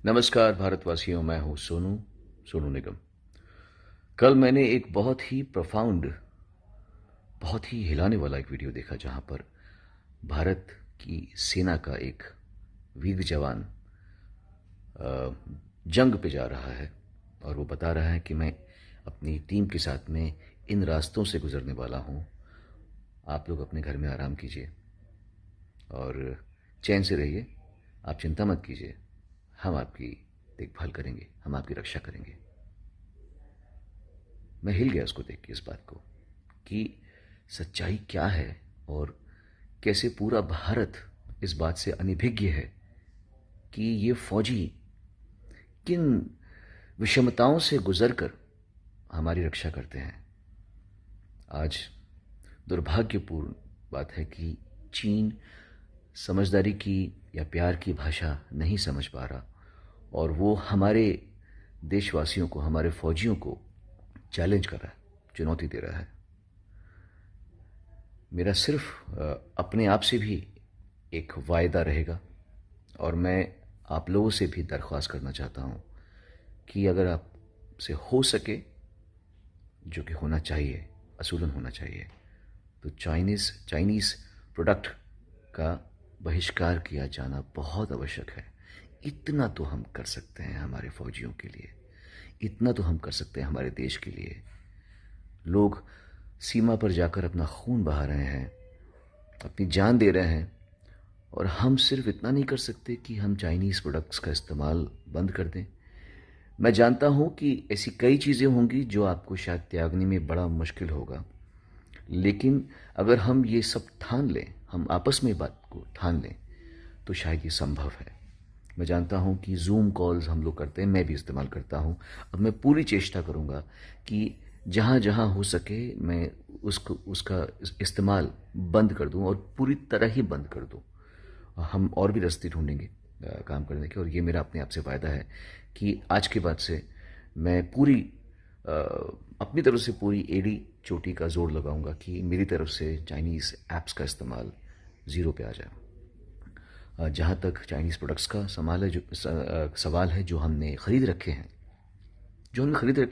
नमस्कार भारतवासियों, मैं हूं सोनू सोनू निगम। कल मैंने एक बहुत ही प्रोफाउंड, बहुत ही हिलाने वाला एक वीडियो देखा जहां पर भारत की सेना का एक वीर जवान जंग पे जा रहा है और वो बता रहा है कि मैं अपनी टीम के साथ में इन रास्तों से गुजरने वाला हूं। आप लोग अपने घर में आराम कीजिए और चैन से रहिए। आप चिंता मत कीजिए, हम आपकी देखभाल करेंगे, हम आपकी रक्षा करेंगे। मैं हिल गया उसको देख के, इस बात को कि सच्चाई क्या है और कैसे पूरा भारत इस बात से अनभिज्ञ है कि ये फौजी किन विषमताओं से गुजरकर हमारी रक्षा करते हैं। आज दुर्भाग्यपूर्ण बात है कि चीन समझदारी की या प्यार की भाषा नहीं समझ पा रहा और वो हमारे देशवासियों को, हमारे फौजियों को चैलेंज कर रहा है, चुनौती दे रहा है। मेरा सिर्फ अपने आप से भी एक वायदा रहेगा और मैं आप लोगों से भी दरख्वास्त करना चाहता हूं कि अगर आपसे हो सके, जो कि होना चाहिए, असूलन होना चाहिए, तो चाइनीज़ प्रोडक्ट का बहिष्कार किया जाना बहुत आवश्यक है। इतना तो हम कर सकते हैं हमारे फौजियों के लिए, इतना तो हम कर सकते हैं हमारे देश के लिए। लोग सीमा पर जाकर अपना खून बहा रहे हैं, अपनी जान दे रहे हैं और हम सिर्फ इतना नहीं कर सकते कि हम चाइनीज़ प्रोडक्ट्स का इस्तेमाल बंद कर दें। मैं जानता हूं कि ऐसी कई चीज़ें होंगी जो आपको शायद त्यागने में बड़ा मुश्किल होगा, लेकिन अगर हम ये सब ठान लें, हम आपस में बात को ठान लें, तो शायद ये संभव है। मैं जानता हूं कि जूम कॉल्स हम लोग करते हैं, मैं भी इस्तेमाल करता हूं। अब मैं पूरी चेष्टा करूंगा कि जहां जहां हो सके मैं उसका इस्तेमाल बंद कर दूं और पूरी तरह ही बंद कर दूं। हम और भी रास्ते ढूंढेंगे काम करने के, और ये मेरा अपने आप से वायदा है कि आज के बाद से मैं अपनी तरफ से पूरी एड़ी चोटी का जोर लगाऊंगा कि मेरी तरफ से चाइनीज़ ऐप्स का इस्तेमाल ज़ीरो पे आ जाए। जहाँ तक चाइनीज़ प्रोडक्ट्स का सवाल है, जो हमने ख़रीद रखे हैं,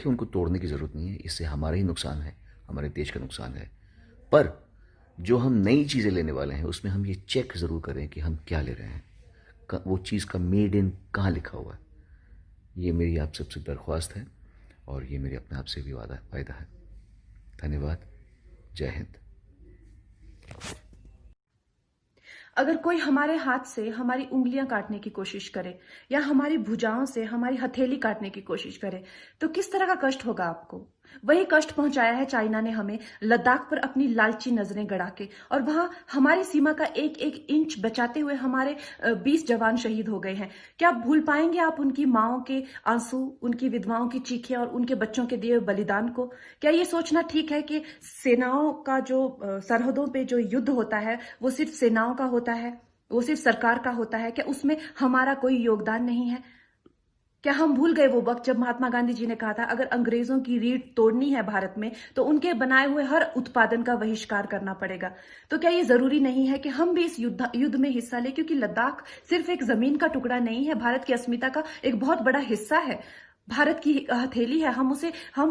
उनको तोड़ने की ज़रूरत नहीं है। इससे हमारा ही नुकसान है, हमारे देश का नुकसान है। पर जो हम नई चीज़ें लेने वाले हैं उसमें हम ये चेक ज़रूर करें कि हम क्या ले रहे हैं, वो चीज़ का मेड इन कहाँ लिखा हुआ है। ये मेरी आप सबसे दरख्वास्त है और ये मेरे अपने आप से भी वायदा है। धन्यवाद। जय हिंद। अगर कोई हमारे हाथ से हमारी उंगलियां काटने की कोशिश करे या हमारी भुजाओं से हमारी हथेली काटने की कोशिश करे तो किस तरह का कष्ट होगा आपको। वही कष्ट पहुंचाया है चाइना ने हमें लद्दाख पर अपनी लालची नजरें गड़ा के, और वहां हमारी सीमा का एक एक इंच बचाते हुए हमारे 20 जवान शहीद हो गए हैं। क्या भूल पाएंगे आप उनकी माओं के आंसू, उनकी विधवाओं की चीखें और उनके बच्चों के दिए बलिदान को। क्या ये सोचना ठीक है कि सेनाओं का जो सरहदों पे जो युद्ध होता है वो सिर्फ सेनाओं का होता है, वो सिर्फ सरकार का होता है? क्या उसमें हमारा कोई योगदान नहीं है? क्या हम भूल गए वो वक्त जब महात्मा गांधी जी ने कहा था अगर अंग्रेजों की रीढ़ तोड़नी है भारत में तो उनके बनाए हुए हर उत्पादन का बहिष्कार करना पड़ेगा। तो क्या ये जरूरी नहीं है कि हम भी इस युद्ध में हिस्सा लें, क्योंकि लद्दाख सिर्फ एक जमीन का टुकड़ा नहीं है, भारत की अस्मिता का एक बहुत बड़ा हिस्सा है, भारत की हथेली है। हम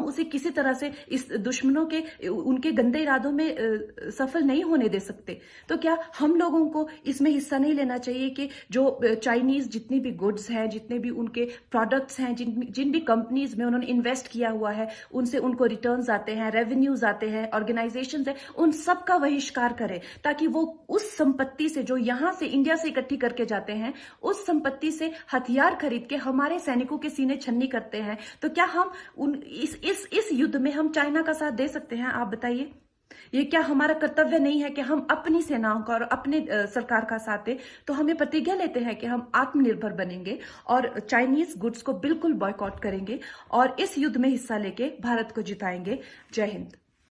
उसे किसी तरह से इस दुश्मनों के उनके गंदे इरादों में सफल नहीं होने दे सकते। तो क्या हम लोगों को इसमें हिस्सा नहीं लेना चाहिए कि जो चाइनीज जितनी भी गुड्स हैं, जितने भी उनके प्रोडक्ट्स हैं, जिन भी कंपनीज में उन्होंने इन्वेस्ट किया हुआ है, उनसे उनको रिटर्न्स आते हैं, रेवेन्यूज आते हैं, ऑर्गेनाइजेशंस है, उन सब का बहिष्कार करें ताकि वो उस संपत्ति से जो यहां से इंडिया से इकट्ठी करके जाते हैं, उस संपत्ति से हथियार खरीद के हमारे सैनिकों के सीने छन्नी करते हैं। तो क्या हम इस युद्ध में हम चाइना का साथ दे सकते हैं? आप बताइए। ये क्या हमारा कर्तव्य नहीं है कि हम अपनी सेनाओं का और अपने सरकार का साथ दें? तो हमें प्रतिज्ञा लेते हैं कि हम आत्मनिर्भर बनेंगे और चाइनीज गुड्स को बिल्कुल बॉयकॉट करेंगे और इस युद्ध में हिस्सा लेके भारत को जिताएंगे। जय हिंद।